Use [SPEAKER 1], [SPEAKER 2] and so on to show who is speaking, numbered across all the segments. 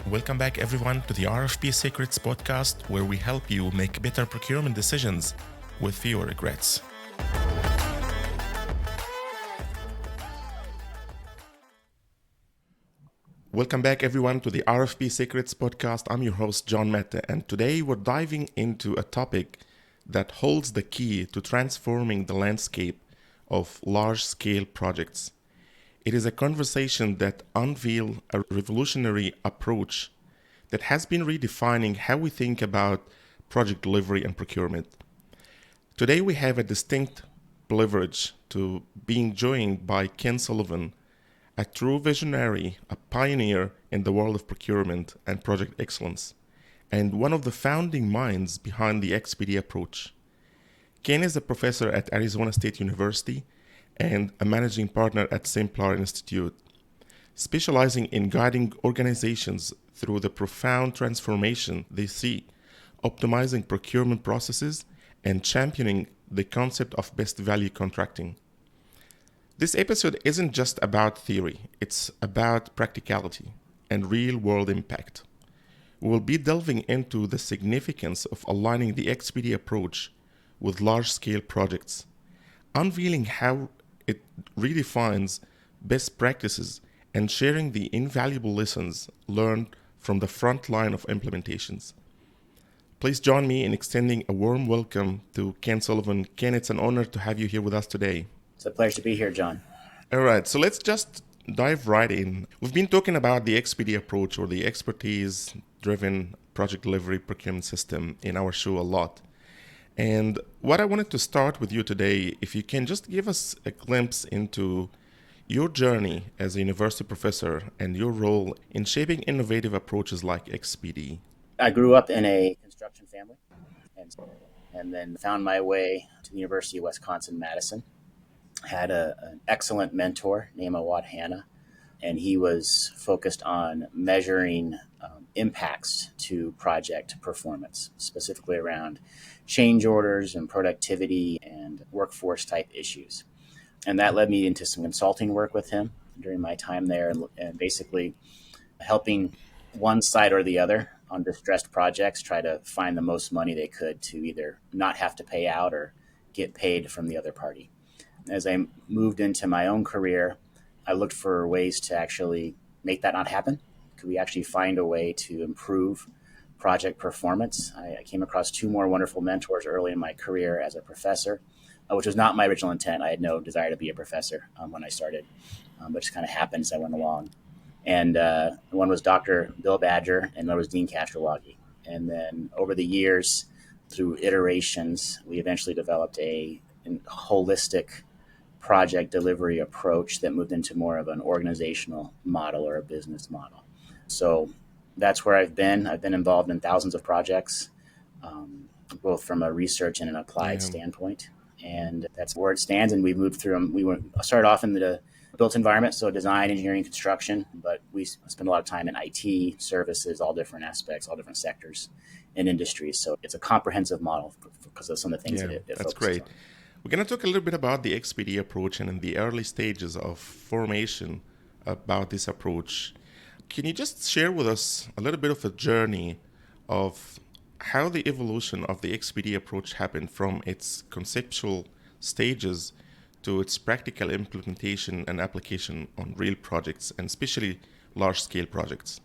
[SPEAKER 1] Welcome back, everyone, to the RFP Secrets podcast, where we help you make better procurement decisions with fewer regrets. Welcome back, everyone, to the RFP Secrets podcast. I'm your host, John Mehta, and today we're diving into a topic that holds the key to transforming the landscape of large-scale projects. It is a conversation that unveils a revolutionary approach that has been redefining how we think about project delivery and procurement. Today we have a distinct privilege to being joined by Ken Sullivan, a true visionary, a pioneer in the world of procurement and project excellence, and one of the founding minds behind the XPD approach. Ken is a professor at Arizona State University and a managing partner at Simplar Institute, specializing in guiding organizations through the profound transformation they see, optimizing procurement processes, and championing the concept of best value contracting. This episode isn't just about theory, it's about practicality and real-world impact. We will be delving into the significance of aligning the XPD approach with large-scale projects, unveiling how it redefines best practices, and sharing the invaluable lessons learned from the front line of implementations. Please join me in extending a warm welcome to Ken Sullivan. Ken, it's an honor to have you here with us today.
[SPEAKER 2] It's a pleasure to be here, John.
[SPEAKER 1] All right, so let's just dive right in. We've been talking about the XPD approach, or the expertise-driven project delivery procurement system, in our show a lot. And what I wanted to start with you today, if you can just give us a glimpse into your journey as a university professor and your role in shaping innovative approaches like XPD.
[SPEAKER 2] I grew up in a construction family and then found my way to the University of Wisconsin-Madison. Had an excellent mentor named Awad Hanna, and he was focused on measuring impacts to project performance, specifically around change orders and productivity and workforce type issues. And that led me into some consulting work with him during my time there, and basically helping one side or the other on distressed projects try to find the most money they could to either not have to pay out or get paid from the other party. As I moved into my own career, I looked for ways to actually make that not happen. Could we actually find a way to improve project performance? I came across two more wonderful mentors early in my career as a professor, which was not my original intent. I had no desire to be a professor when I started, but just kind of happened as I went along. And one was Dr. Bill Badger, and another was Dean Kastrawagi. And then over the years, through iterations, we eventually developed a holistic project delivery approach that moved into more of an organizational model or a business model. So that's where I've been. I've been involved in thousands of projects, both from a research and an applied standpoint. And that's where it stands. And we moved through them. We started off in the built environment, so design, engineering, construction, but we spend a lot of time in IT, services, all different aspects, all different sectors and industries. So it's a comprehensive model because of some of the things that it
[SPEAKER 1] that's
[SPEAKER 2] focuses
[SPEAKER 1] great.
[SPEAKER 2] on.
[SPEAKER 1] We're going to talk a little bit about the XPD approach and in the early stages of formation about this approach. Can you just share with us a little bit of a journey of how the evolution of the XPD approach happened from its conceptual stages to its practical implementation and application on real projects, and especially large-scale projects?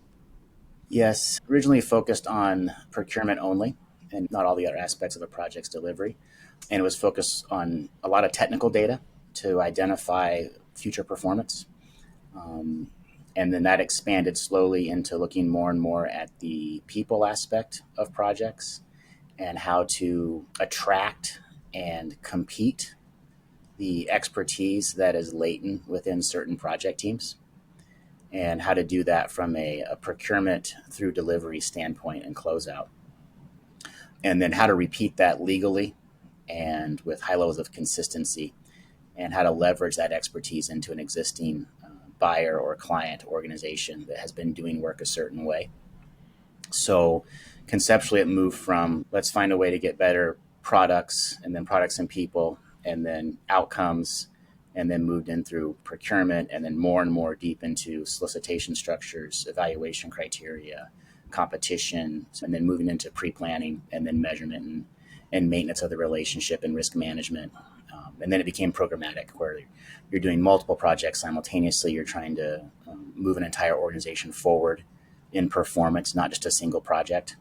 [SPEAKER 2] Yes, originally focused on procurement only and not all the other aspects of a project's delivery. And it was focused on a lot of technical data to identify future performance. And then that expanded slowly into looking more and more at the people aspect of projects and how to attract and compete the expertise that is latent within certain project teams, and how to do that from a procurement through delivery standpoint and closeout. And then how to repeat that legally and with high levels of consistency, and how to leverage that expertise into an existing buyer or client organization that has been doing work a certain way. So conceptually, it moved from let's find a way to get better products, and then products and people, and then outcomes, and then moved in through procurement, and then more and more deep into solicitation structures, evaluation criteria, competition, and then moving into pre-planning and then measurement and maintenance of the relationship and risk management. And then it became programmatic, where you're doing multiple projects simultaneously. You're trying to move an entire organization forward in performance, not just a single project.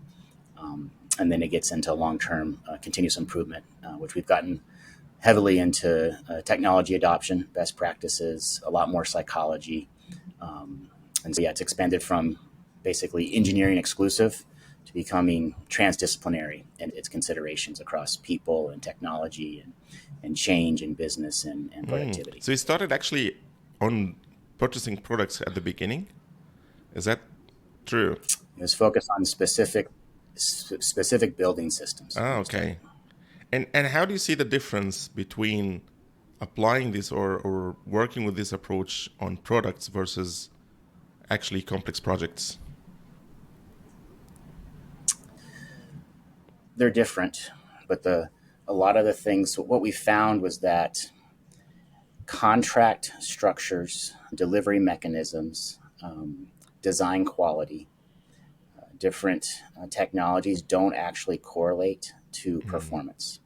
[SPEAKER 2] And then it gets into long-term continuous improvement, which we've gotten heavily into technology adoption, best practices, a lot more psychology. And so, yeah, it's expanded from basically engineering exclusive to becoming transdisciplinary in its considerations across people and technology and change in business and productivity.
[SPEAKER 1] So you started actually on purchasing products at the beginning. Is that true?
[SPEAKER 2] It was focused on specific building systems.
[SPEAKER 1] Ah, okay. And how do you see the difference between applying this or working with this approach on products versus actually complex projects?
[SPEAKER 2] They're different, but a lot of the things, what we found was that contract structures, delivery mechanisms, design quality, different technologies don't actually correlate to performance.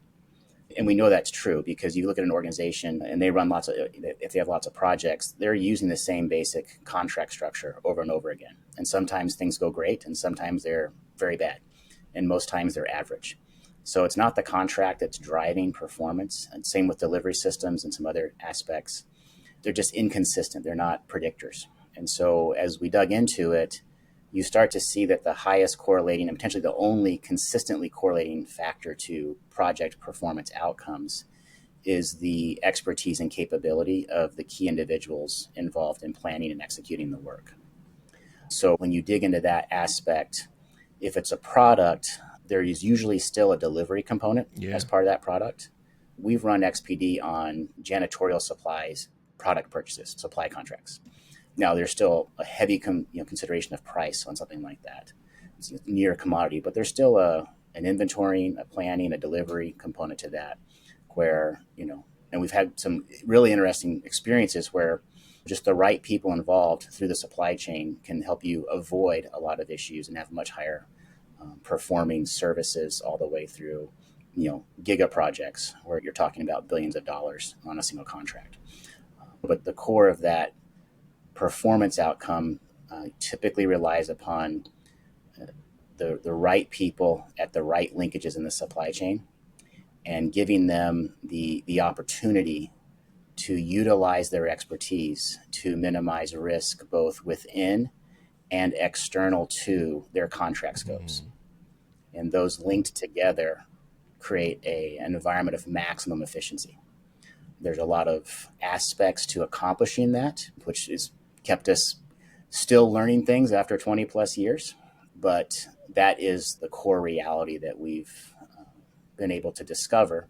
[SPEAKER 2] And we know that's true because you look at an organization and they run if they have lots of projects, they're using the same basic contract structure over and over again. And sometimes things go great and sometimes they're very bad. And most times they're average. So it's not the contract that's driving performance. And same with delivery systems and some other aspects. They're just inconsistent. They're not predictors. And so as we dug into it, you start to see that the highest correlating and potentially the only consistently correlating factor to project performance outcomes is the expertise and capability of the key individuals involved in planning and executing the work. So when you dig into that aspect, if it's a product, there is usually still a delivery component as part of that product. We've run XPD on janitorial supplies, product purchases, supply contracts. Now, there's still a heavy consideration of price on something like that. It's near commodity, but there's still an inventorying, a planning, a delivery component to that where, and we've had some really interesting experiences where just the right people involved through the supply chain can help you avoid a lot of issues and have much higher performing services all the way through, giga projects where you're talking about billions of dollars on a single contract. But the core of that performance outcome typically relies upon the right people at the right linkages in the supply chain and giving them the opportunity to utilize their expertise to minimize risk both within and external to their contract scopes. And those linked together create an environment of maximum efficiency. There's a lot of aspects to accomplishing that, which has kept us still learning things after 20 plus years. But that is the core reality that we've been able to discover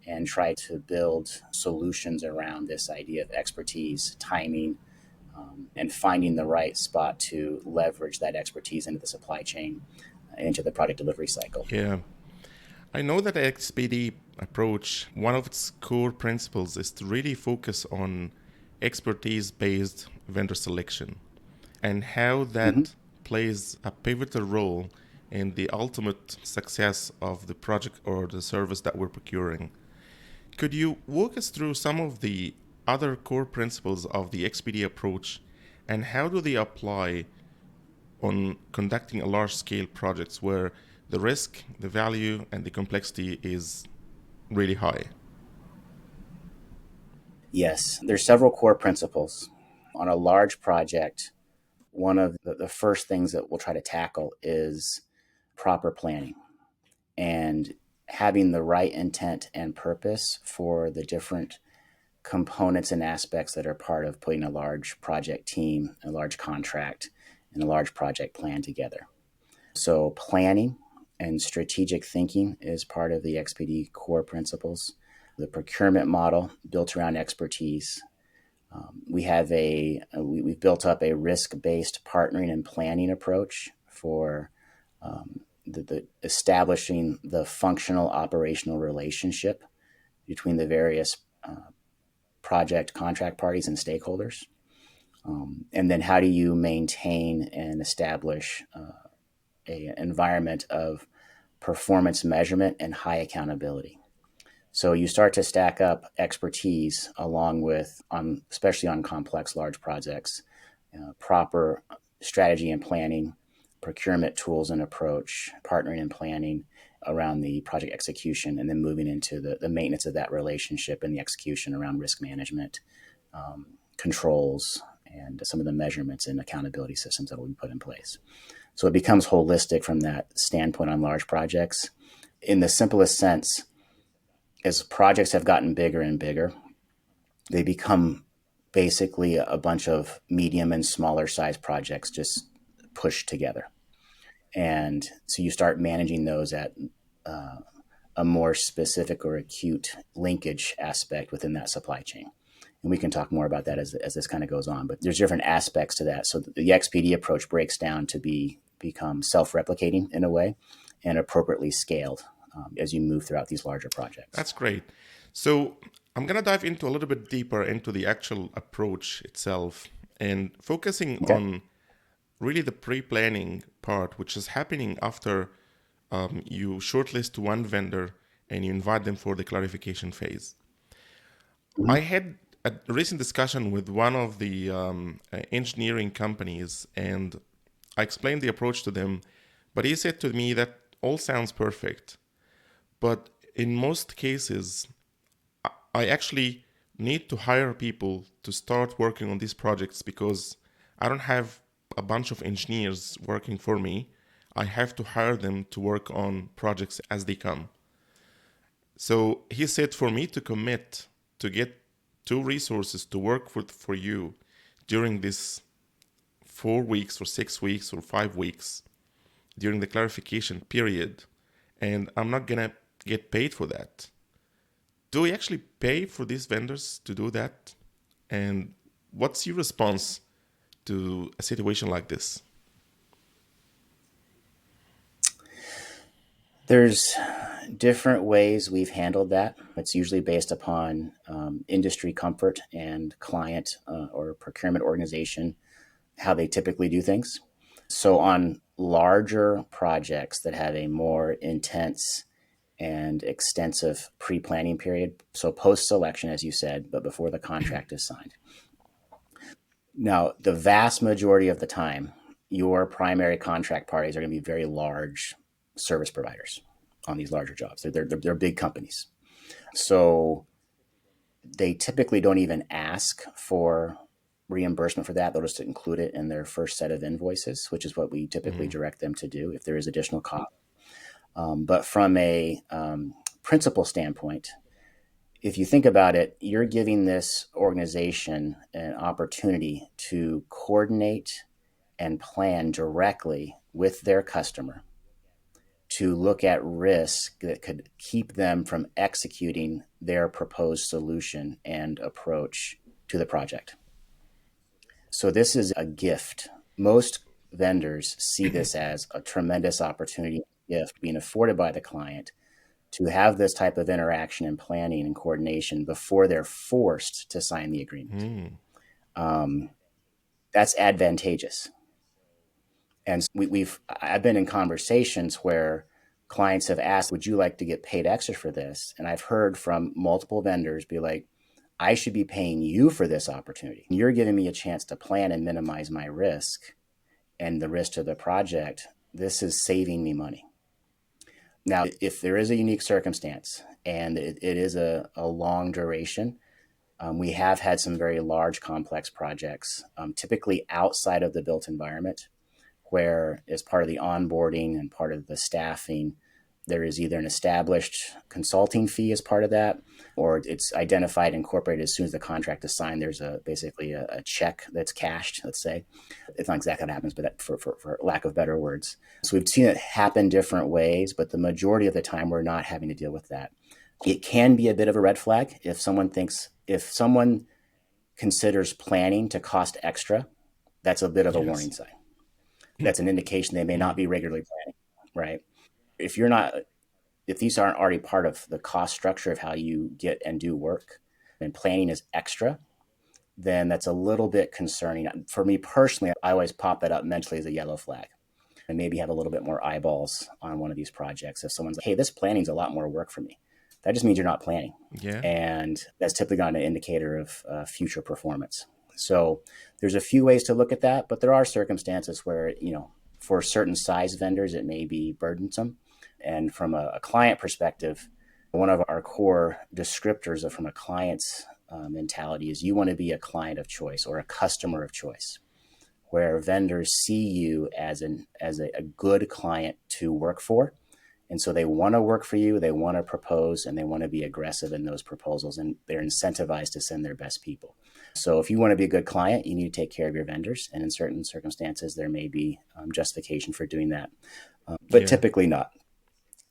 [SPEAKER 2] and try to build solutions around this idea of expertise, timing, and finding the right spot to leverage that expertise into the supply chain, into the product delivery cycle.
[SPEAKER 1] Yeah. I know that the XPD approach, one of its core principles is to really focus on expertise-based vendor selection and how that plays a pivotal role in the ultimate success of the project or the service that we're procuring. Could you walk us through some of the other core principles of the XPD approach and how do they apply on conducting a large-scale projects where the risk, the value, and the complexity is really high?
[SPEAKER 2] Yes, there's several core principles. On a large project, one of the first things that we'll try to tackle is proper planning and having the right intent and purpose for the different components and aspects that are part of putting a large project team, a large contract, and a large project plan together. So planning and strategic thinking is part of the XPD core principles. The procurement model built around expertise. We've built up a risk-based partnering and planning approach for the establishing the functional operational relationship between the various project contract parties and stakeholders? And then how do you maintain and establish an environment of performance measurement and high accountability? So you start to stack up expertise along with, especially on complex large projects, proper strategy and planning, procurement tools and approach, partnering and planning around the project execution, and then moving into the maintenance of that relationship and the execution around risk management, controls, and some of the measurements and accountability systems that will be put in place. So it becomes holistic from that standpoint on large projects. In the simplest sense, as projects have gotten bigger and bigger, they become basically a bunch of medium and smaller size projects just pushed together. And so you start managing those at a more specific or acute linkage aspect within that supply chain. And we can talk more about that as this kind of goes on. But there's different aspects to that. So the XPD approach breaks down to become self-replicating in a way and appropriately scaled as you move throughout these larger projects.
[SPEAKER 1] That's great. So I'm going to dive into a little bit deeper into the actual approach itself and focusing on really the pre-planning part, which is happening after you shortlist one vendor and you invite them for the clarification phase. Mm-hmm. I had a recent discussion with one of the engineering companies, and I explained the approach to them, but he said to me that all sounds perfect. But in most cases, I actually need to hire people to start working on these projects because I don't have a bunch of engineers working for me. I have to hire them to work on projects as they come. So he said for me to commit to get 2 resources to work for you during this 4 weeks or 6 weeks or 5 weeks during the clarification period, and I'm not going to get paid for that. Do we actually pay for these vendors to do that? And what's your response to a situation like this?
[SPEAKER 2] There's different ways we've handled that. It's usually based upon industry comfort and client or procurement organization, how they typically do things. So on larger projects that have a more intense and extensive pre-planning period, so post-selection, as you said, but before the contract is signed. Now, the vast majority of the time, your primary contract parties are going to be very large service providers on these larger jobs. They're big companies. So they typically don't even ask for reimbursement for that. They'll just include it in their first set of invoices, which is what we typically direct them to do if there is additional cost. But from a principal standpoint, if you think about it, you're giving this organization an opportunity to coordinate and plan directly with their customer to look at risk that could keep them from executing their proposed solution and approach to the project. So this is a gift. Most vendors see this as a tremendous opportunity, gift being afforded by the client to have this type of interaction and planning and coordination before they're forced to sign the agreement. That's advantageous. And I've been in conversations where clients have asked, would you like to get paid extra for this? And I've heard from multiple vendors be like, I should be paying you for this opportunity. You're giving me a chance to plan and minimize my risk and the risk to the project. This is saving me money. Now, if there is a unique circumstance and it is a long duration, we have had some very large complex projects, typically outside of the built environment, where as part of the onboarding and part of the staffing, there is either an established consulting fee as part of that, or it's identified, incorporated as soon as the contract is signed. There's basically a check that's cashed, let's say. It's not exactly what happens, but that for lack of better words. So we've seen it happen different ways, but the majority of the time we're not having to deal with that. It can be a bit of a red flag if someone considers planning to cost extra. That's a bit of a warning sign. That's an indication they may not be regularly planning, right? If these aren't already part of the cost structure of how you get and do work, and planning is extra, then that's a little bit concerning. For me personally, I always pop that up mentally as a yellow flag and maybe have a little bit more eyeballs on one of these projects. If someone's like, hey, this planning's a lot more work for me, that just means you're not planning.
[SPEAKER 1] Yeah.
[SPEAKER 2] And that's typically not an indicator of future performance. So there's a few ways to look at that, but there are circumstances where, for certain size vendors, it may be burdensome. And from a client perspective, one of our core descriptors from a client's mentality is you want to be a client of choice or a customer of choice, where vendors see you as a good client to work for. And so they want to work for you, they want to propose, and they want to be aggressive in those proposals, and they're incentivized to send their best people. So if you want to be a good client, you need to take care of your vendors. And in certain circumstances, there may be justification for doing that, but typically not.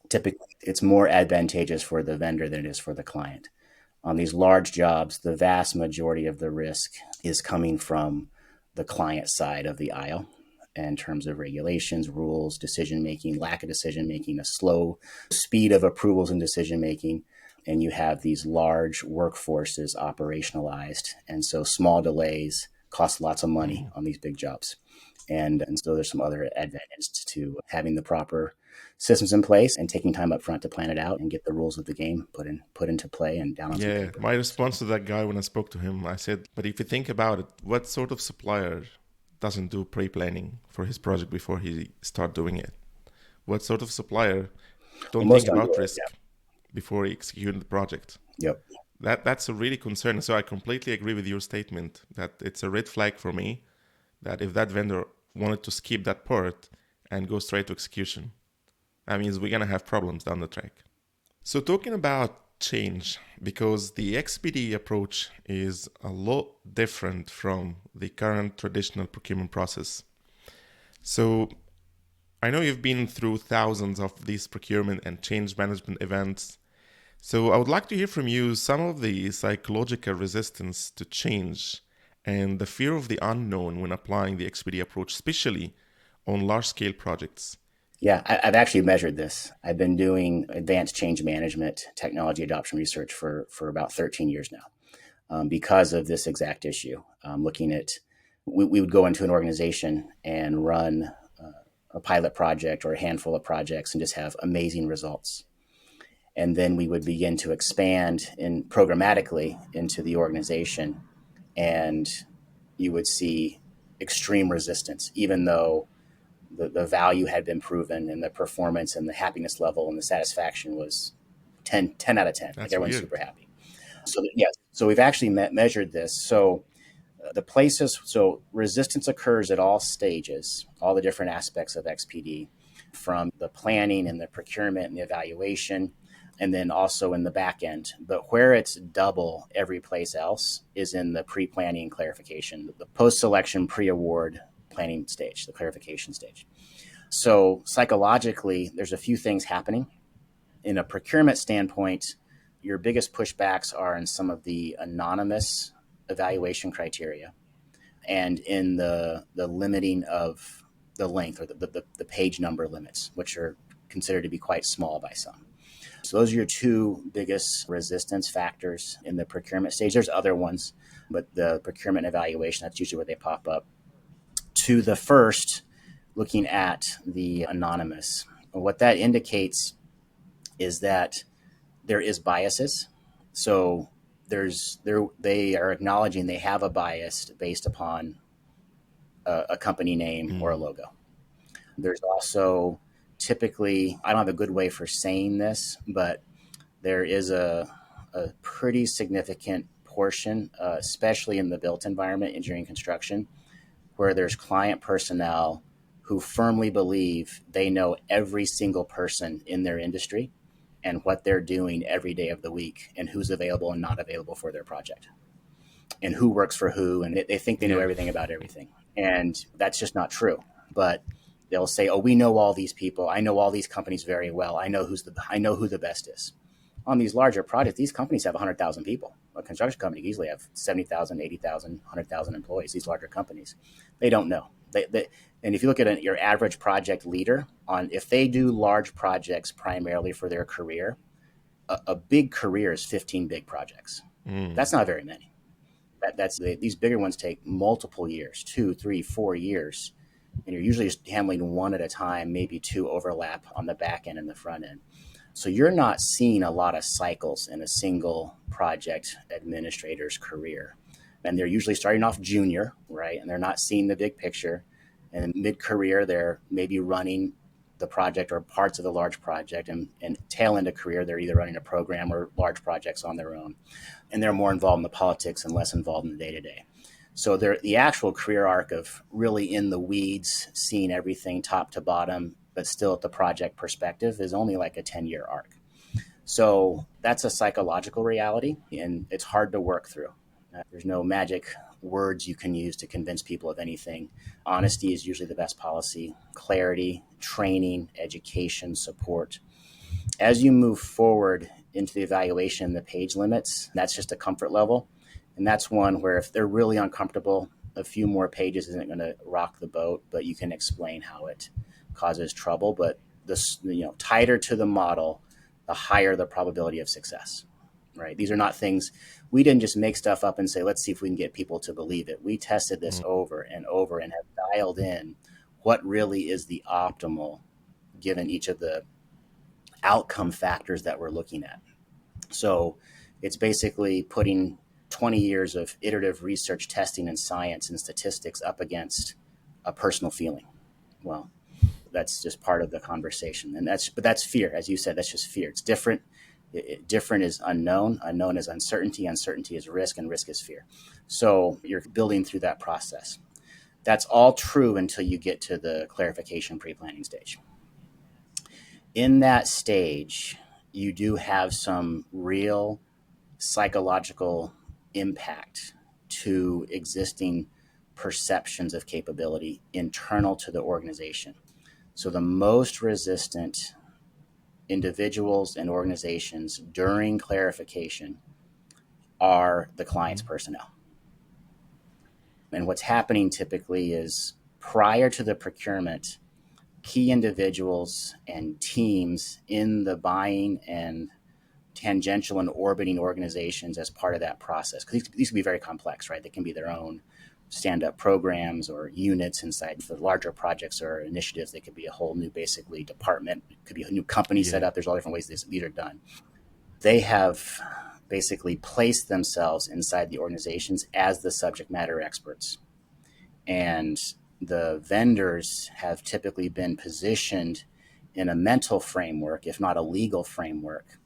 [SPEAKER 2] Typically, it's more advantageous for the vendor than it is for the client. On these large jobs, the vast majority of the risk is coming from the client side of the aisle in terms of regulations, rules, decision-making, lack of decision-making, a slow speed of approvals and decision-making. And you have these large workforces operationalized. And so small delays cost lots of money on these big jobs. And so there's some other advantages to having the proper systems in place and taking time up front to plan it out and get the rules of the game put into play and down on some paper.
[SPEAKER 1] My response to that guy when I spoke to him, I said, but if you think about it, what sort of supplier doesn't do pre-planning for his project before he start doing it? What sort of supplier don't think about risk before he execute the project?
[SPEAKER 2] Yep.
[SPEAKER 1] That's a really concern. So I completely agree with your statement that it's a red flag for me that if that vendor wanted to skip that part and go straight to execution, that means we're going to have problems down the track. So talking about change, because the XPD approach is a lot different from the current traditional procurement process. So I know you've been through thousands of these procurement and change management events. So I would like to hear from you some of the psychological resistance to change and the fear of the unknown when applying the XPD approach, especially on large-scale projects.
[SPEAKER 2] Yeah, I've actually measured this. I've been doing advanced change management technology adoption research for about 13 years now because of this exact issue. Looking at, we would go into an organization and run a pilot project or a handful of projects and just have amazing results. And then we would begin to expand programmatically into the organization, and you would see extreme resistance, even though the value had been proven and the performance and the happiness level and the satisfaction was 10 out of 10. Like everyone's super happy. So we've actually measured this. So so resistance occurs at all stages, all the different aspects of XPD, from the planning and the procurement and the evaluation, and then also in the back end. But where it's double every place else is in the pre-planning and clarification, the post-selection, pre-award planning stage, the clarification stage. So psychologically, there's a few things happening. In a procurement standpoint, your biggest pushbacks are in some of the anonymous evaluation criteria and in the limiting of the length or the page number limits, which are considered to be quite small by some. So those are your two biggest resistance factors in the procurement stage. There's other ones, but the procurement evaluation, that's usually where they pop up. To the first, looking at the anonymous, what that indicates is that there is biases. So they are acknowledging they have a bias based upon a company name or a logo. There's also typically, I don't have a good way for saying this, but there is a pretty significant portion, especially in the built environment, engineering, construction, where there's client personnel who firmly believe they know every single person in their industry and what they're doing every day of the week and who's available and not available for their project and who works for who. And they think they know everything about everything. And that's just not true. But they'll say, oh, we know all these people. I know all these companies very well. I know who the best is. On these larger projects, these companies have 100,000 people. A construction company usually have 70,000, 80,000, 100,000 employees. These larger companies, they don't know. And if you look at your average project leader, if they do large projects primarily for their career, a big career is 15 big projects. That's not very many. These bigger ones take multiple years, 2, 3, 4 years, and you're usually just handling one at a time, maybe two overlap on the back end and the front end. So you're not seeing a lot of cycles in a single project administrator's career. And they're usually starting off junior, right? And they're not seeing the big picture. And mid-career, they're maybe running the project or parts of the large project. And tail end of career, they're either running a program or large projects on their own. And they're more involved in the politics and less involved in the day-to-day. So the actual career arc of really in the weeds, seeing everything top to bottom, but still at the project perspective is only like a 10-year arc. So that's a psychological reality, and it's hard to work through. There's no magic words you can use to convince people of anything. Honesty is usually the best policy. Clarity, training, education, support. As you move forward into the evaluation, the page limits, that's just a comfort level. And that's one where if they're really uncomfortable, a few more pages isn't going to rock the boat, but you can explain how it causes trouble. But tighter to the model, the higher the probability of success, right? These are not things, we didn't just make stuff up and say, let's see if we can get people to believe it. We tested this over and over and have dialed in what really is the optimal given each of the outcome factors that we're looking at. So it's basically putting 20 years of iterative research, testing, and science and statistics up against a personal feeling. Well, that's just part of the conversation. But that's fear. As you said, that's just fear. It's different. Different is unknown. Unknown is uncertainty. Uncertainty is risk, and risk is fear. So you're building through that process. That's all true until you get to the clarification pre-planning stage. In that stage, you do have some real psychological impact to existing perceptions of capability internal to the organization. So the most resistant individuals and organizations during clarification are the client's personnel. And what's happening typically is prior to the procurement, key individuals and teams in the buying and tangential and orbiting organizations as part of that process. Because these can be very complex, right? They can be their own stand-up programs or units inside the larger projects or initiatives. They could be a whole new, basically, department. It could be a new company set up. There's all different ways these are done. They have basically placed themselves inside the organizations as the subject matter experts. And the vendors have typically been positioned in a mental framework, if not a legal framework,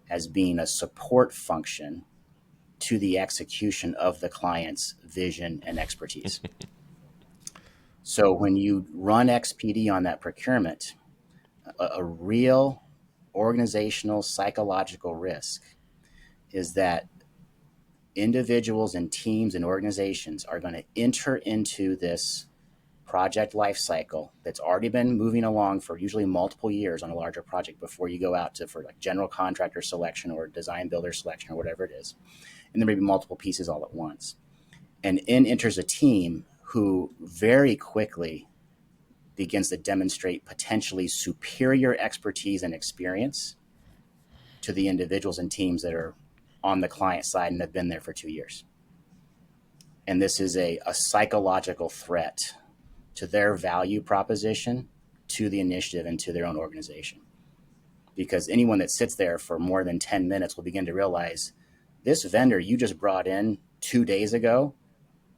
[SPEAKER 2] as being a support function to the execution of the client's vision and expertise. So when you run XPD on that procurement, a real organizational psychological risk is that individuals and teams and organizations are going to enter into this project life cycle that's already been moving along for usually multiple years on a larger project before you go out for like general contractor selection or design builder selection or whatever it is. And there may be multiple pieces all at once. And in enters a team who very quickly begins to demonstrate potentially superior expertise and experience to the individuals and teams that are on the client side and have been there for 2 years. And this is a psychological threat to their value proposition, to the initiative, and to their own organization. Because anyone that sits there for more than 10 minutes will begin to realize this vendor you just brought in 2 days ago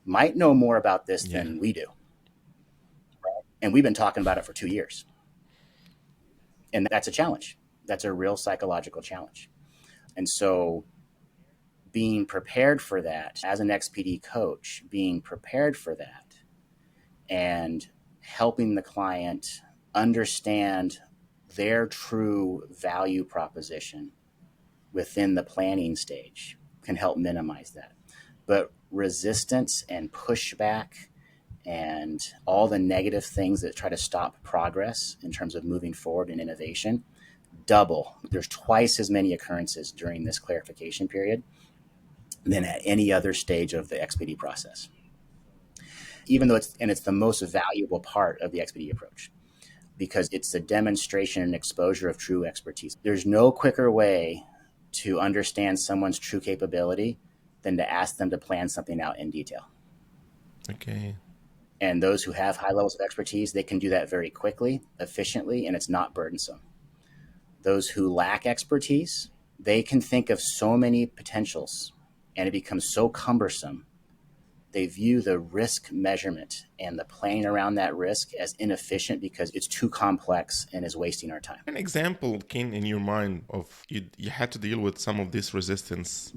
[SPEAKER 2] might know more about this than we do. Right? And we've been talking about it for 2 years. And that's a challenge. That's a real psychological challenge. And so being prepared for that as an XPD coach, being prepared for that and helping the client understand their true value proposition within the planning stage can help minimize that. But resistance and pushback and all the negative things that try to stop progress in terms of moving forward in innovation double. There's twice as many occurrences during this clarification period than at any other stage of the XPD process. Even though it's the most valuable part of the XPD approach because it's the demonstration and exposure of true expertise. There's no quicker way to understand someone's true capability than to ask them to plan something out in detail.
[SPEAKER 1] Okay.
[SPEAKER 2] And those who have high levels of expertise, they can do that very quickly, efficiently, and it's not burdensome. Those who lack expertise, they can think of so many potentials and it becomes so cumbersome. They view the risk measurement and the planning around that risk as inefficient because it's too complex and is wasting our time.
[SPEAKER 1] An example came in your mind of you had to deal with some of this resistance,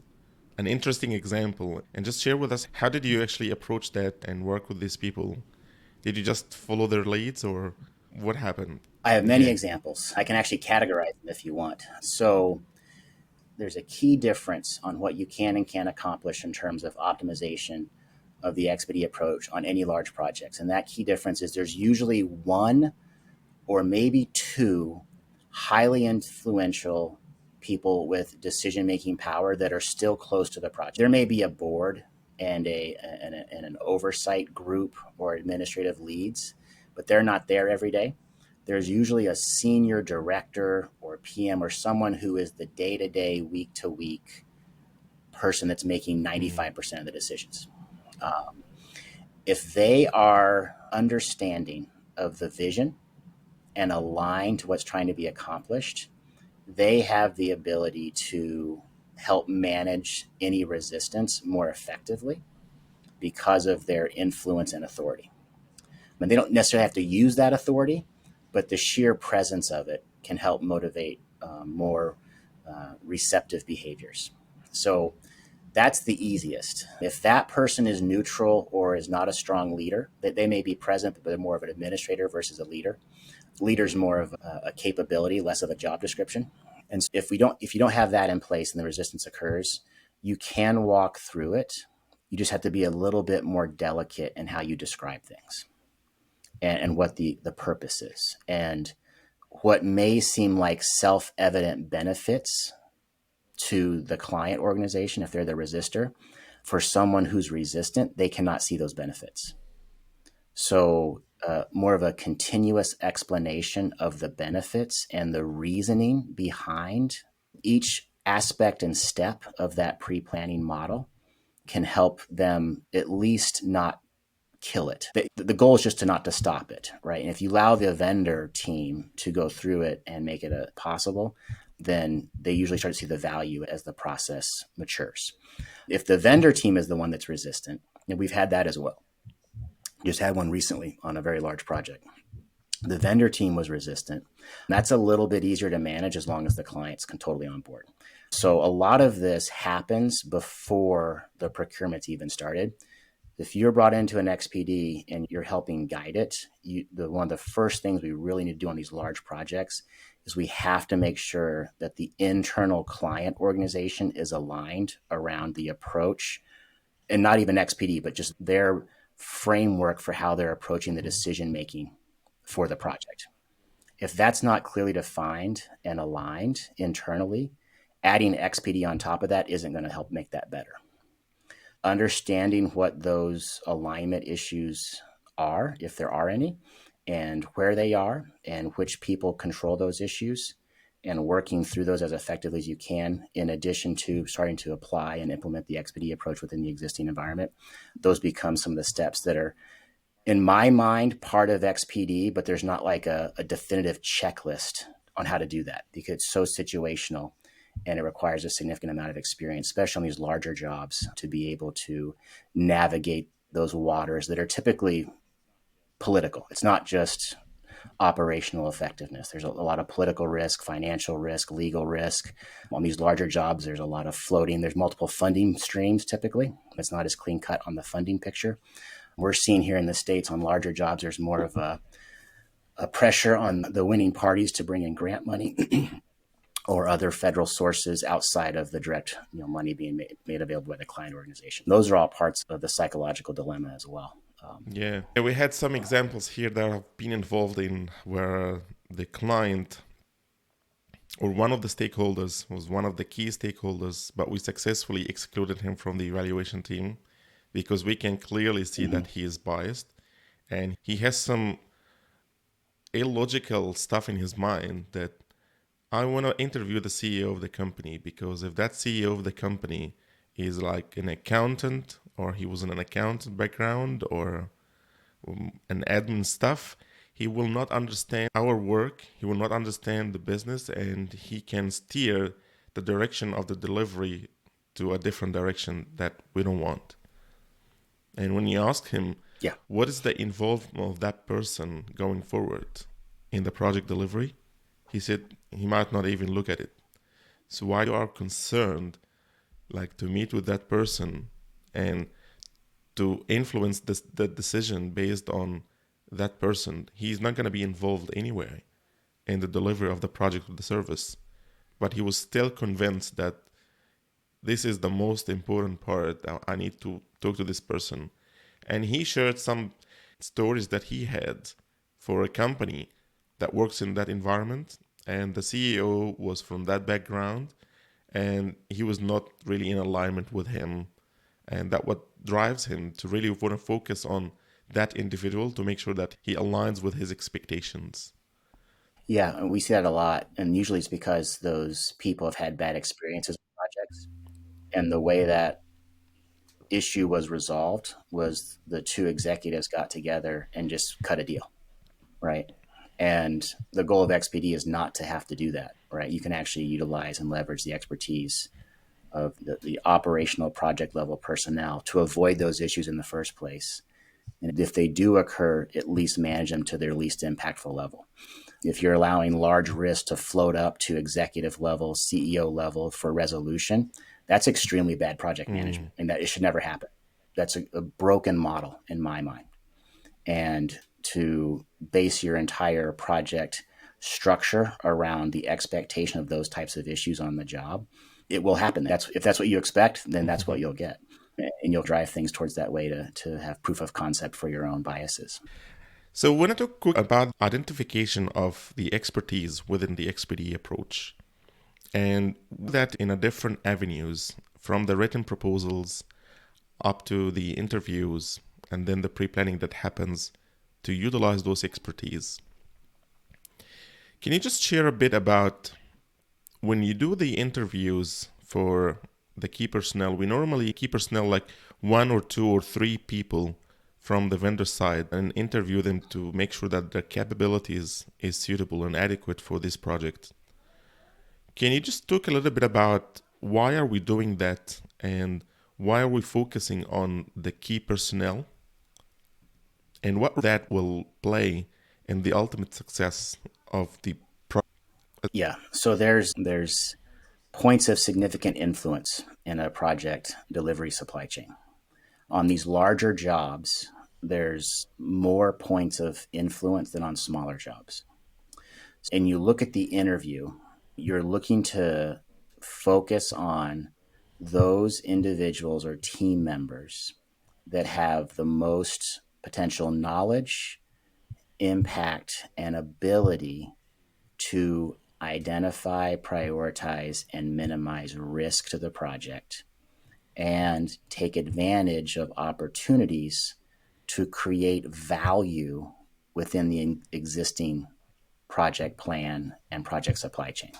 [SPEAKER 1] an interesting example, and just share with us, how did you actually approach that and work with these people? Did you just follow their leads, or what happened?
[SPEAKER 2] I have many
[SPEAKER 1] Yeah.
[SPEAKER 2] examples. I can actually categorize them if you want. So there's a key difference on what you can and can't accomplish in terms of optimization of the XPD approach on any large projects. And that key difference is there's usually one or maybe two highly influential people with decision-making power that are still close to the project. There may be a board and an oversight group or administrative leads, but they're not there every day. There's usually a senior director or PM or someone who is the day-to-day, week-to-week person that's making 95% of the decisions. If they are understanding of the vision and aligned to what's trying to be accomplished, they have the ability to help manage any resistance more effectively because of their influence and authority. I mean, they don't necessarily have to use that authority, but the sheer presence of it can help motivate more receptive behaviors. So that's the easiest. If that person is neutral or is not a strong leader, that they may be present, but they're more of an administrator versus a leader. Leader's more of a capability, less of a job description. And if you don't have that in place and the resistance occurs, you can walk through it. You just have to be a little bit more delicate in how you describe things and what the purpose is. And what may seem like self-evident benefits to the client organization, if they're the resistor, for someone who's resistant, they cannot see those benefits. So more of a continuous explanation of the benefits and the reasoning behind each aspect and step of that pre-planning model can help them at least not kill it. The goal is just to stop it, right? And if you allow the vendor team to go through it and make it possible, then they usually start to see the value as the process matures. If the vendor team is the one that's resistant, and we've had that as well. Just had one recently on a very large project. The vendor team was resistant. That's a little bit easier to manage as long as the client's totally on board. So a lot of this happens before the procurement's even started. If you're brought into an XPD and you're helping guide it, one of the first things we really need to do on these large projects is we have to make sure that the internal client organization is aligned around the approach, and not even XPD, but just their framework for how they're approaching the decision making for the project. If that's not clearly defined and aligned internally, adding XPD on top of that isn't going to help make that better. Understanding what those alignment issues are, if there are any, and where they are, and which people control those issues, and working through those as effectively as you can, in addition to starting to apply and implement the XPD approach within the existing environment. Those become some of the steps that are, in my mind, part of XPD, but there's not like a definitive checklist on how to do that because it's so situational and it requires a significant amount of experience, especially on these larger jobs, to be able to navigate those waters that are typically political. It's not just operational effectiveness. There's a lot of political risk, financial risk, legal risk. On these larger jobs, there's a lot of floating. There's multiple funding streams typically. It's not as clean cut on the funding picture. We're seeing here in the States on larger jobs, there's more of a pressure on the winning parties to bring in grant money or other federal sources outside of the direct money being made available by the client organization. Those are all parts of the psychological dilemma as well.
[SPEAKER 1] Yeah, we had some examples here that I've been involved in where the client or one of the stakeholders was one of the key stakeholders, but we successfully excluded him from the evaluation team because we can clearly see that he is biased and he has some illogical stuff in his mind that I want to interview the CEO of the company because if that CEO of the company is like an accountant, or he was in an accountant background, or an admin stuff, he will not understand our work, he will not understand the business, and he can steer the direction of the delivery to a different direction that we don't want. And when you ask him,
[SPEAKER 2] Yeah.
[SPEAKER 1] what is the involvement of that person going forward in the project delivery? He said he might not even look at it. So why you are concerned, like, to meet with that person and to influence the decision based on that person? He's not going to be involved anyway in the delivery of the project or the service. But he was still convinced that this is the most important part. I need to talk to this person. And he shared some stories that he had for a company that works in that environment. And the CEO was from that background. And he was not really in alignment with him. And that what drives him to really want to focus on that individual to make sure that he aligns with his expectations.
[SPEAKER 2] Yeah, and we see that a lot. And usually it's because those people have had bad experiences with projects. And the way that issue was resolved was the two executives got together and just cut a deal, right? And the goal of XPD is not to have to do that, right? You can actually utilize and leverage the expertise of the operational project level personnel to avoid those issues in the first place. And if they do occur, at least manage them to their least impactful level. If you're allowing large risks to float up to executive level, CEO level for resolution, that's extremely bad project management, and that it should never happen. That's a broken model in my mind. And to base your entire project structure around the expectation of those types of issues on the job, it will happen. If that's what you expect, then that's what you'll get. And you'll drive things towards that way to have proof of concept for your own biases.
[SPEAKER 1] So, when I talk quick about identification of the expertise within the XPD approach, and that in a different avenues, from the written proposals up to the interviews, and then the pre-planning that happens to utilize those expertise. Can you just share a bit about when you do the interviews for the key personnel? We normally key personnel like 1 or 2 or 3 people from the vendor side and interview them to make sure that their capabilities is suitable and adequate for this project. Can you just talk a little bit about why are we doing that, and why are we focusing on the key personnel, and what that will play in the ultimate success of the project?
[SPEAKER 2] Yeah. So there's points of significant influence in a project delivery supply chain. On these larger jobs, there's more points of influence than on smaller jobs. And you look at the interview, you're looking to focus on those individuals or team members that have the most potential knowledge, impact, and ability to identify, prioritize, and minimize risk to the project, and take advantage of opportunities to create value within the existing project plan and project supply chain.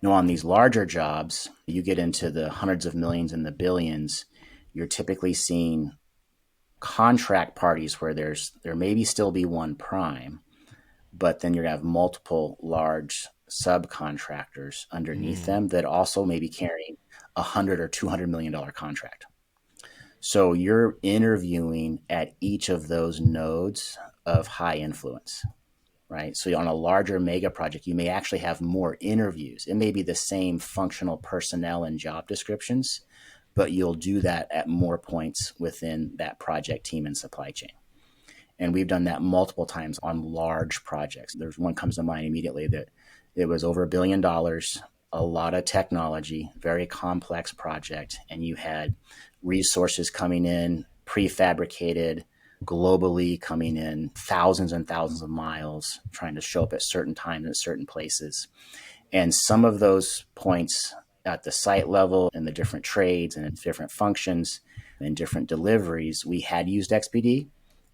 [SPEAKER 2] Now, on these larger jobs, you get into the hundreds of millions and the billions, you're typically seeing contract parties where there maybe still be one prime, but then you're going to have multiple large subcontractors underneath them that also may be carrying $100 or $200 million contract. So you're interviewing at each of those nodes of high influence, right? So on a larger mega project, you may actually have more interviews. It may be the same functional personnel and job descriptions, but you'll do that at more points within that project team and supply chain. And we've done that multiple times on large projects. There's one comes to mind immediately that it was over $1 billion, a lot of technology, very complex project, and you had resources coming in, prefabricated, globally coming in thousands and thousands of miles, trying to show up at certain times at certain places. And some of those points at the site level and the different trades and different functions and different deliveries, we had used XPD.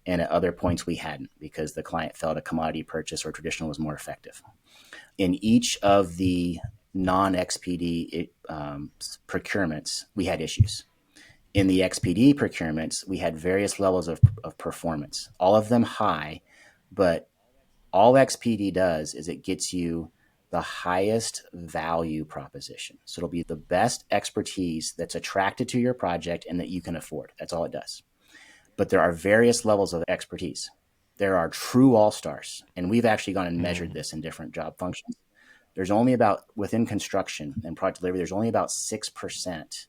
[SPEAKER 2] And at other points we hadn't, because the client felt a commodity purchase or traditional was more effective. In each of the non-XPD procurements, we had issues. In the XPD procurements, we had various levels of performance, all of them high, but all XPD does is it gets you the highest value proposition. So it'll be the best expertise that's attracted to your project and that you can afford. That's all it does. But there are various levels of expertise. There are true all-stars, and we've actually gone and measured this in different job functions. There's only about, within construction and product delivery, there's only about 6%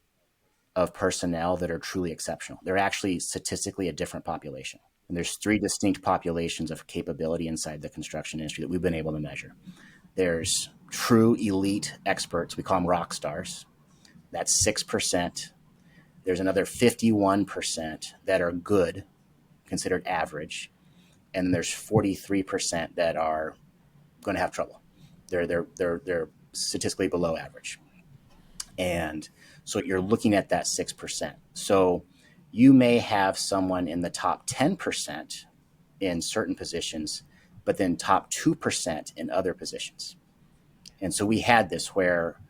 [SPEAKER 2] of personnel that are truly exceptional. They're actually statistically a different population. And there's 3 distinct populations of capability inside the construction industry that we've been able to measure. There's true elite experts. We call them rock stars. That's 6%. There's another 51% that are good, considered average. And there's 43% that are going to have trouble. They're statistically below average. And so you're looking at that 6%. So you may have someone in the top 10% in certain positions, but then top 2% in other positions. And so we had this where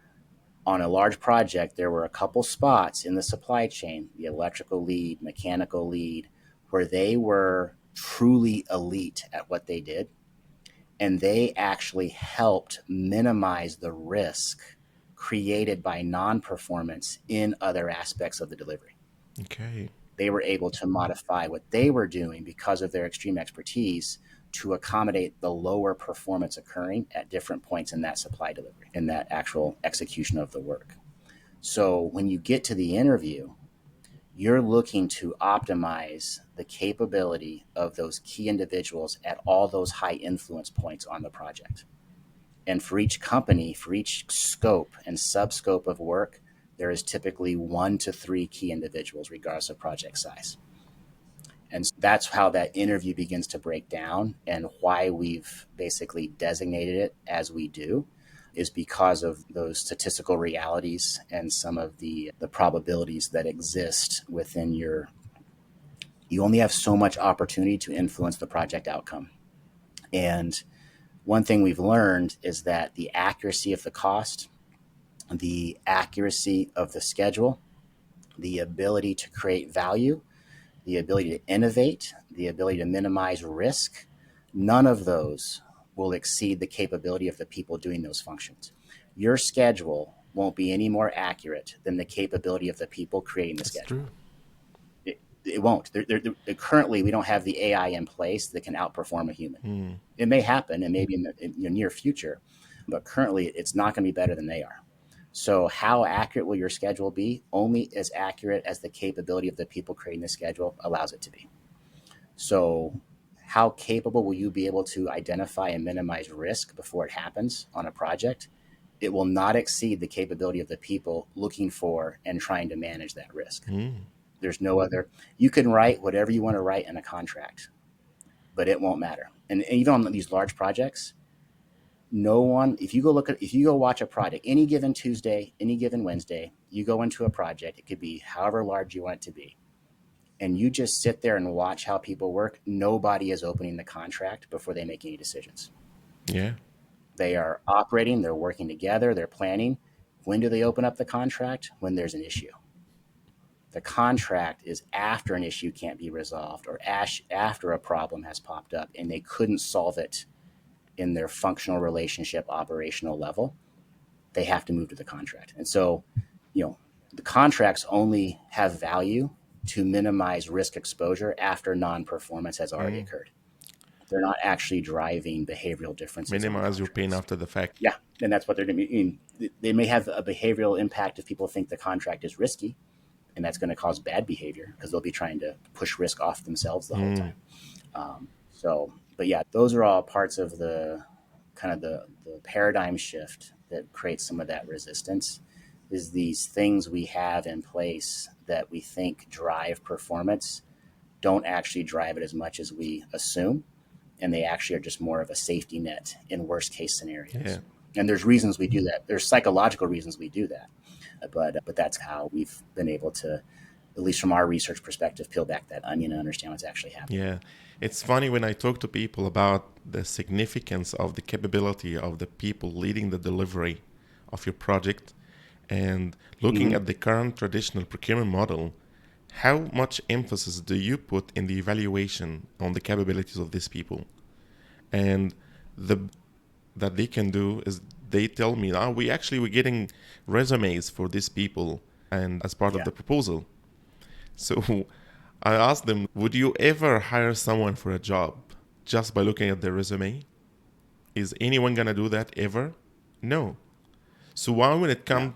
[SPEAKER 2] on a large project, there were a couple spots in the supply chain, the electrical lead, mechanical lead, where they were truly elite at what they did. And they actually helped minimize the risk created by non-performance in other aspects of the delivery.
[SPEAKER 1] Okay.
[SPEAKER 2] They were able to modify what they were doing because of their extreme expertise to accommodate the lower performance occurring at different points in that supply delivery, in that actual execution of the work. So when you get to the interview, you're looking to optimize the capability of those key individuals at all those high influence points on the project. And for each company, for each scope and sub-scope of work, there is typically 1 to 3 key individuals, regardless of project size. And that's how that interview begins to break down, and why we've basically designated it as we do is because of those statistical realities and some of the probabilities that exist within you only have so much opportunity to influence the project outcome. And one thing we've learned is that the accuracy of the cost, the accuracy of the schedule, the ability to create value, the ability to innovate, the ability to minimize risk, none of those will exceed the capability of the people doing those functions. Your schedule won't be any more accurate than the capability of the people creating the schedule.
[SPEAKER 1] True.
[SPEAKER 2] It won't. Currently, we don't have the AI in place that can outperform a human. It may happen, and maybe in the near future, but currently it's not going to be better than they are. So how accurate will your schedule be? Only as accurate as the capability of the people creating the schedule allows it to be. So how capable will you be able to identify and minimize risk before it happens on a project? It will not exceed the capability of the people looking for and trying to manage that risk. There's no other. You can write whatever you want to write in a contract, but it won't matter. And even on these large projects, no one, if you go watch a project, any given Tuesday, any given Wednesday, you go into a project, it could be however large you want it to be, and you just sit there and watch how people work. Nobody is opening the contract before they make any decisions.
[SPEAKER 1] Yeah.
[SPEAKER 2] They are operating, they're working together, they're planning. When do they open up the contract? When there's an issue. The contract is after an issue can't be resolved, or after a problem has popped up and they couldn't solve it in their functional relationship operational level. They have to move to the contract. And so, the contracts only have value to minimize risk exposure after non-performance has already occurred. They're not actually driving behavioral differences.
[SPEAKER 1] Minimize your pain after the fact.
[SPEAKER 2] Yeah, and that's what they're going to be. They may have a behavioral impact if people think the contract is risky, and that's going to cause bad behavior because they'll be trying to push risk off themselves the whole time. But yeah, those are all parts of the kind of the paradigm shift that creates some of that resistance, is these things we have in place that we think drive performance don't actually drive it as much as we assume. And they actually are just more of a safety net in worst case scenarios.
[SPEAKER 1] Yeah.
[SPEAKER 2] And there's reasons we do that. There's psychological reasons we do that. But that's how we've been able to, at least from our research perspective, peel back that onion and understand what's actually happening.
[SPEAKER 1] Yeah. It's funny when I talk to people about the significance of the capability of the people leading the delivery of your project and looking at the current traditional procurement model, how much emphasis do you put in the evaluation on the capabilities of these people? And the that they can do is they tell me, we're getting resumes for these people and as part of
[SPEAKER 2] Yeah.
[SPEAKER 1] the proposal. So I asked them, would you ever hire someone for a job just by looking at their resume? Is anyone gonna do that ever? No. So why when
[SPEAKER 2] No.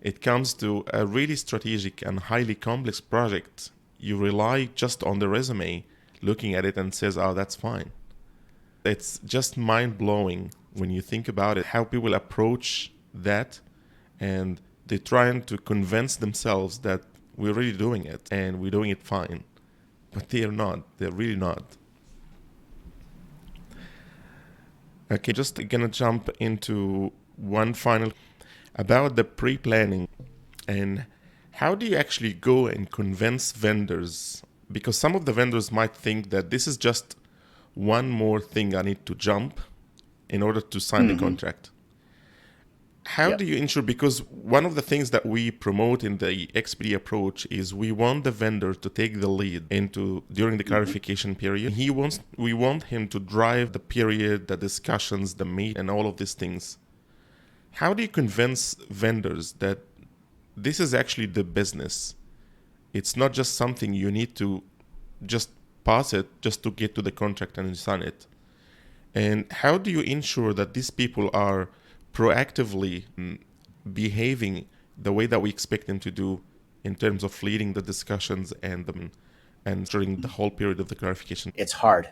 [SPEAKER 1] it comes to a really strategic and highly complex project, you rely just on the resume, looking at it and says, oh, that's fine. It's just mind blowing when you think about it, how people approach that and they're trying to convince themselves that we're really doing it and we're doing it fine. But they are not. They're really not. Okay, just gonna jump into one final about the pre-planning and how do you actually go and convince vendors? Because some of the vendors might think that this is just one more thing I need to jump in order to sign the contract. How
[SPEAKER 2] Yep.
[SPEAKER 1] do you ensure? Because one of the things that we promote in the XPD approach is we want the vendor to take the lead into during the clarification period. We want him to drive the period, the discussions, the meet, and all of these things. How do you convince vendors that this is actually the business? It's not just something you need to just pass it just to get to the contract and sign it. And how do you ensure that these people are proactively behaving the way that we expect them to do in terms of leading the discussions and during the whole period of the clarification?
[SPEAKER 2] It's hard,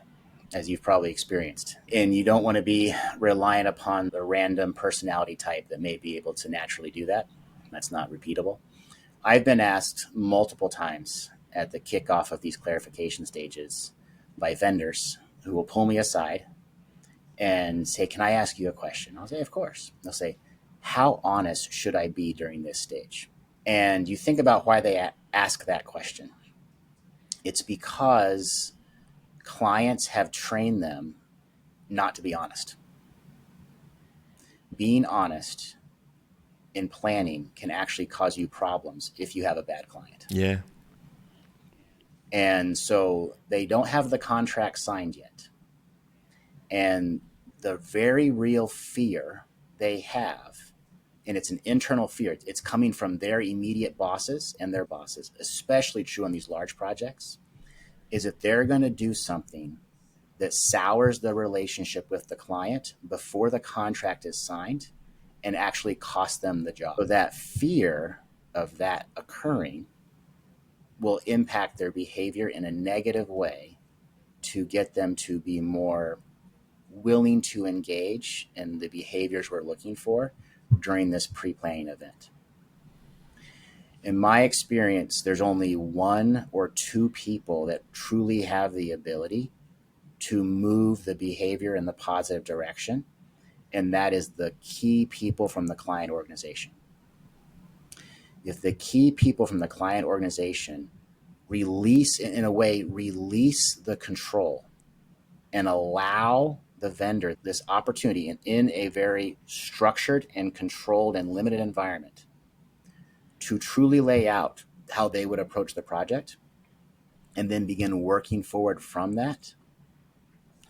[SPEAKER 2] as you've probably experienced. And you don't want to be reliant upon the random personality type that may be able to naturally do that. That's not repeatable. I've been asked multiple times at the kickoff of these clarification stages by vendors who will pull me aside and say, "Can I ask you a question?" I'll say, "Of course." They'll say, "How honest should I be during this stage?" And you think about why they ask that question. It's because clients have trained them not to be honest. Being honest in planning can actually cause you problems if you have a bad client.
[SPEAKER 1] Yeah.
[SPEAKER 2] And so they don't have the contract signed yet. And the very real fear they have, and it's an internal fear, it's coming from their immediate bosses and their bosses, especially true on these large projects, is that they're going to do something that sours the relationship with the client before the contract is signed and actually cost them the job. So that fear of that occurring will impact their behavior in a negative way to get them to be more willing to engage in the behaviors we're looking for during this pre-planning event. In my experience, there's only one or two people that truly have the ability to move the behavior in the positive direction, and that is the key people from the client organization. If the key people from the client organization release the control and allow the vendor this opportunity in a very structured and controlled and limited environment to truly lay out how they would approach the project and then begin working forward from that,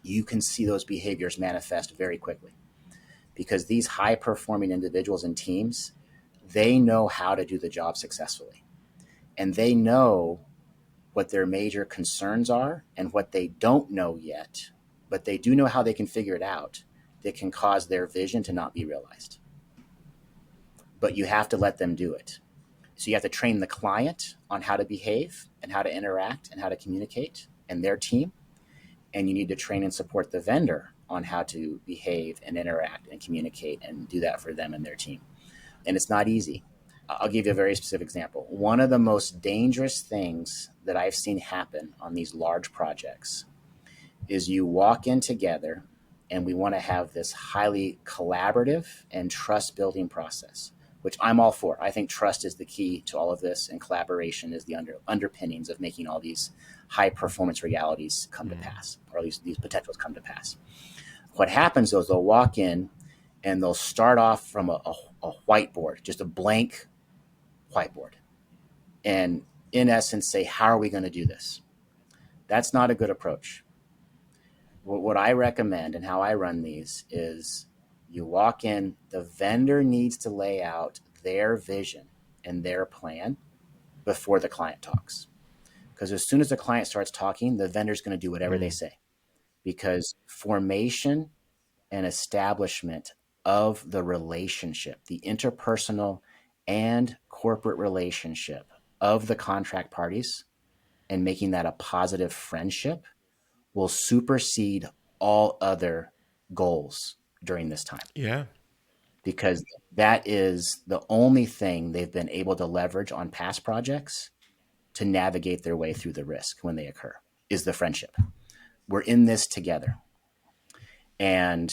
[SPEAKER 2] you can see those behaviors manifest very quickly. Because these high performing individuals and teams, they know how to do the job successfully. And they know what their major concerns are and what they don't know yet, but they do know how they can figure it out that can cause their vision to not be realized. But you have to let them do it. So you have to train the client on how to behave and how to interact and how to communicate and their team. And you need to train and support the vendor on how to behave and interact and communicate and do that for them and their team. And it's not easy. I'll give you a very specific example. One of the most dangerous things that I've seen happen on these large projects is you walk in together and we want to have this highly collaborative and trust building process, which I'm all for. I think trust is the key to all of this, and collaboration is the underpinnings of making all these high performance realities come to pass, or at least these potentials come to pass. What happens though is they'll walk in and they'll start off from a whiteboard, just a blank whiteboard, and in essence say, how are we going to do this? That's not a good approach. What I recommend and how I run these is you walk in, the vendor needs to lay out their vision and their plan before the client talks. Because as soon as the client starts talking, the vendor's going to do whatever they say. Because formation and establishment of the relationship, the interpersonal and corporate relationship of the contract parties, and making that a positive friendship will supersede all other goals during this time.
[SPEAKER 1] Yeah.
[SPEAKER 2] Because that is the only thing they've been able to leverage on past projects to navigate their way through the risk when they occur, is the friendship. We're in this together. And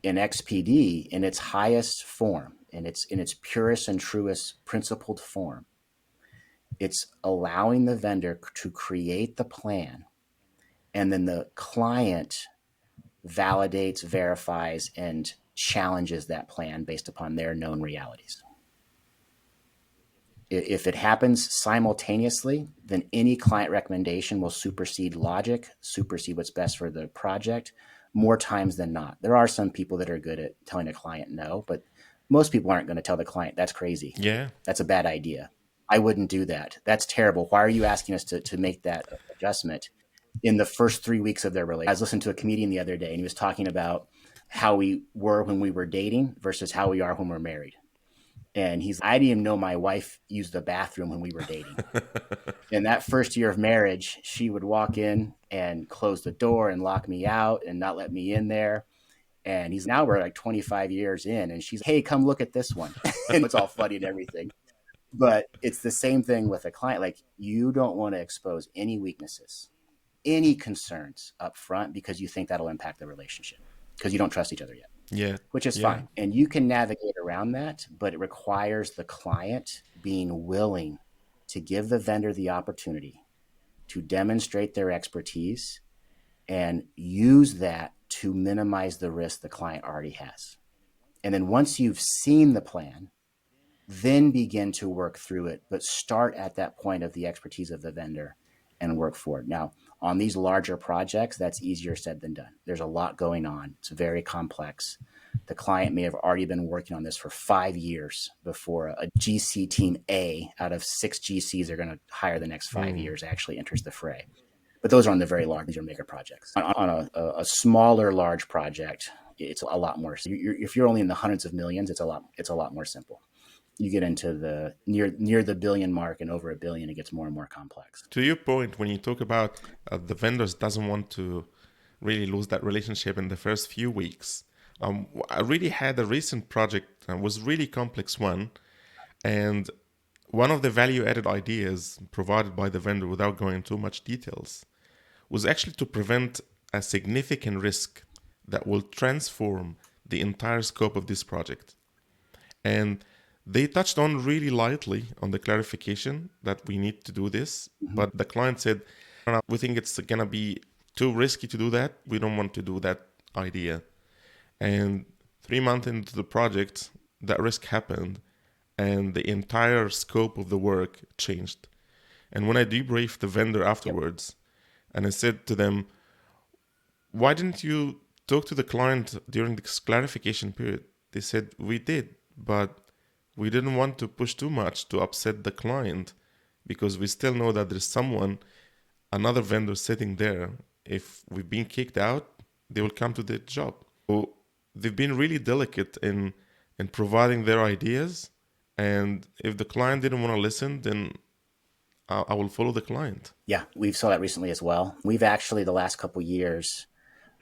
[SPEAKER 2] in XPD, in its highest form, in its purest and truest principled form, it's allowing the vendor to create the plan, and then the client validates, verifies, and challenges that plan based upon their known realities. If it happens simultaneously, then any client recommendation will supersede logic, supersede what's best for the project more times than not. There are some people that are good at telling a client no, but most people aren't going to tell the client, that's crazy.
[SPEAKER 1] Yeah.
[SPEAKER 2] That's a bad idea. I wouldn't do that. That's terrible. Why are you asking us to make that adjustment in the first 3 weeks of their relationship? I was listening to a comedian the other day, and he was talking about how we were when we were dating versus how we are when we're married. And I didn't even know my wife used the bathroom when we were dating. In that first year of marriage, she would walk in and close the door and lock me out and not let me in there. And now we're like 25 years in, and she's, hey, come look at this one. And it's all funny and everything. But it's the same thing with a client. Like, you don't want to expose any weaknesses, any concerns up front, because you think that'll impact the relationship because you don't trust each other yet.
[SPEAKER 1] Yeah.
[SPEAKER 2] Which is fine. And you can navigate around that, but it requires the client being willing to give the vendor the opportunity to demonstrate their expertise and use that to minimize the risk the client already has. And then once you've seen the plan, then begin to work through it, but start at that point of the expertise of the vendor and work forward. Now, on these larger projects, that's easier said than done. There's a lot going on. It's very complex. The client may have already been working on this for 5 years before a GC team A out of 6 GCs are going to hire the next 5 years actually enters the fray. But those are on the very large, these are mega projects. On a smaller, large project, it's a lot more. If you're only in the hundreds of millions, it's a lot more simple. You get into the near the billion mark and over $1 billion, it gets more and more complex.
[SPEAKER 1] To your point, when you talk about the vendors doesn't want to really lose that relationship in the first few weeks, I really had a recent project, was really complex one, and one of the value-added ideas provided by the vendor, without going into too much details, was actually to prevent a significant risk that will transform the entire scope of this project. And they touched on really lightly on the clarification that we need to do this, but the client said, we think it's going to be too risky to do that. We don't want to do that idea. And 3 months into the project, that risk happened and the entire scope of the work changed. And when I debriefed the vendor afterwards, and I said to them, why didn't you talk to the client during this clarification period? They said, we did, but we didn't want to push too much to upset the client because we still know that there's another vendor sitting there. If we've been kicked out, they will come to the job. So they've been really delicate in providing their ideas. And if the client didn't want to listen, then I will follow the client.
[SPEAKER 2] Yeah, we've saw that recently as well. We've actually, the last couple of years,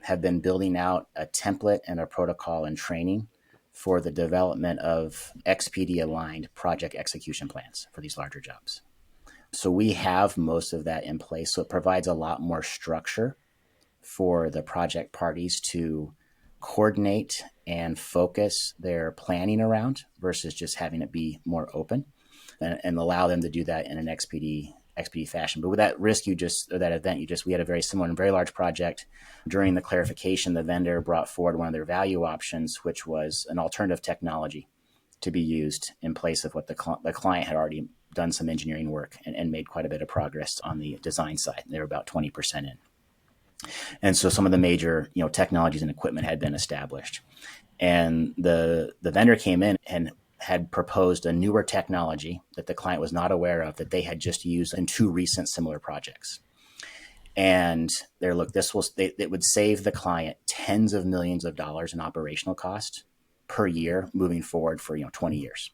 [SPEAKER 2] have been building out a template and a protocol and training for the development of XPD-aligned project execution plans for these larger jobs. So we have most of that in place. So it provides a lot more structure for the project parties to coordinate and focus their planning around versus just having it be more open, and allow them to do that in an XPD XPD fashion. But with that risk or that event we had a very similar and very large project. During the clarification, the vendor brought forward one of their value options, which was an alternative technology to be used in place of what the client had already done some engineering work and made quite a bit of progress on the design side. They were about 20% in. And so some of the major, technologies and equipment had been established. And the vendor came in and had proposed a newer technology that the client was not aware of, that they had just used in 2 recent similar projects. And it would save the client tens of millions of dollars in operational cost per year moving forward for 20 years.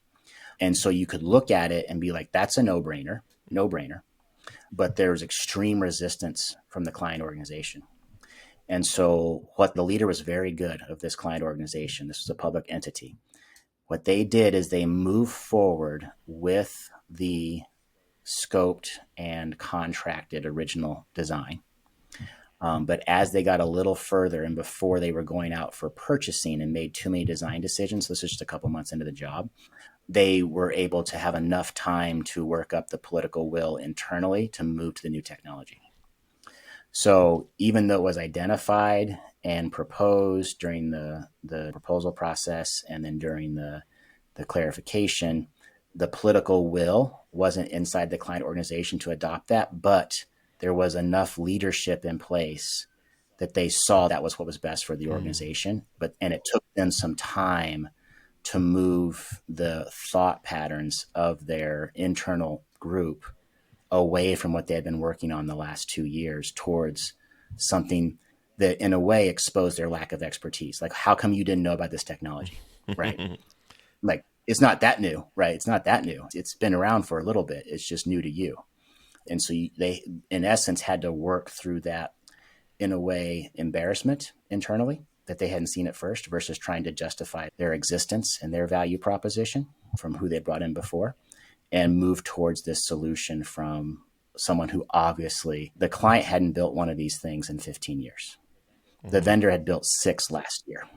[SPEAKER 2] And so you could look at it and be like, that's a no-brainer. But there was extreme resistance from the client organization. And so what the leader was very good of this client organization, this was a public entity. What they did is they moved forward with the scoped and contracted original design. But as they got a little further and before they were going out for purchasing and made too many design decisions, this is just a couple months into the job, they were able to have enough time to work up the political will internally to move to the new technology. So even though it was identified and proposed during the proposal process and then during the clarification, the political will wasn't inside the client organization to adopt that, but there was enough leadership in place that they saw that was what was best for the organization. And it took them some time to move the thought patterns of their internal group away from what they had been working on the last 2 years towards something that in a way exposed their lack of expertise. Like, how come you didn't know about this technology? Right. Like, it's not that new, right? It's not that new. It's been around for a little bit. It's just new to you. And so they, in essence, had to work through that, in a way, embarrassment internally that they hadn't seen at first versus trying to justify their existence and their value proposition from who they brought in before, and move towards this solution from someone who obviously, the client hadn't built one of these things in 15 years. The vendor had built 6 last year.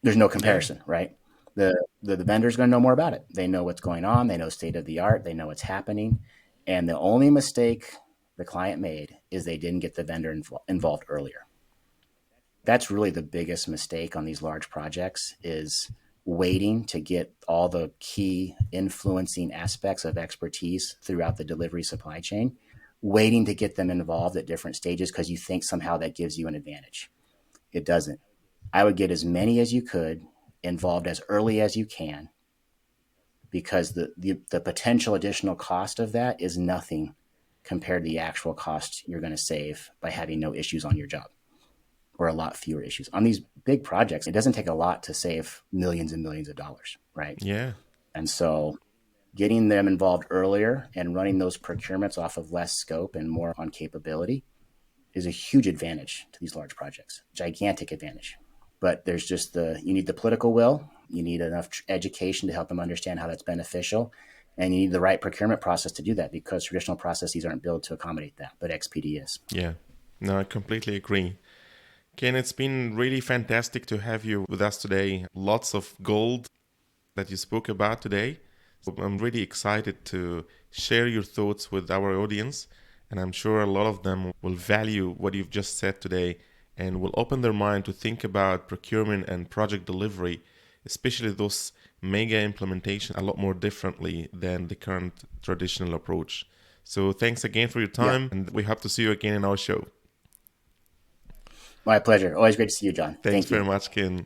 [SPEAKER 2] There's no comparison, right? The vendor's going to know more about it. They know what's going on. They know state of the art. They know what's happening. And the only mistake the client made is they didn't get the vendor involved earlier. That's really the biggest mistake on these large projects, is waiting to get all the key influencing aspects of expertise throughout the delivery supply chain, waiting to get them involved at different stages because you think somehow that gives you an advantage. It doesn't. I would get as many as you could involved as early as you can, because the potential additional cost of that is nothing compared to the actual cost you're going to save by having no issues on your job, or a lot fewer issues. On these big projects, it doesn't take a lot to save millions and millions of dollars, right?
[SPEAKER 1] Yeah.
[SPEAKER 2] And so getting them involved earlier and running those procurements off of less scope and more on capability is a huge advantage to these large projects, gigantic advantage. But there's just you need the political will, you need enough education to help them understand how that's beneficial, and you need the right procurement process to do that, because traditional processes aren't built to accommodate that, but XPD is.
[SPEAKER 1] Yeah, no, I completely agree. Ken, it's been really fantastic to have you with us today. Lots of gold that you spoke about today. So I'm really excited to share your thoughts with our audience, and I'm sure a lot of them will value what you've just said today and will open their mind to think about procurement and project delivery, especially those mega implementation, a lot more differently than the current traditional approach. So thanks again for your time, and we hope to see you again in our show.
[SPEAKER 2] My pleasure. Always great to see you, John.
[SPEAKER 1] Thanks
[SPEAKER 2] Thank you
[SPEAKER 1] very much, Ken.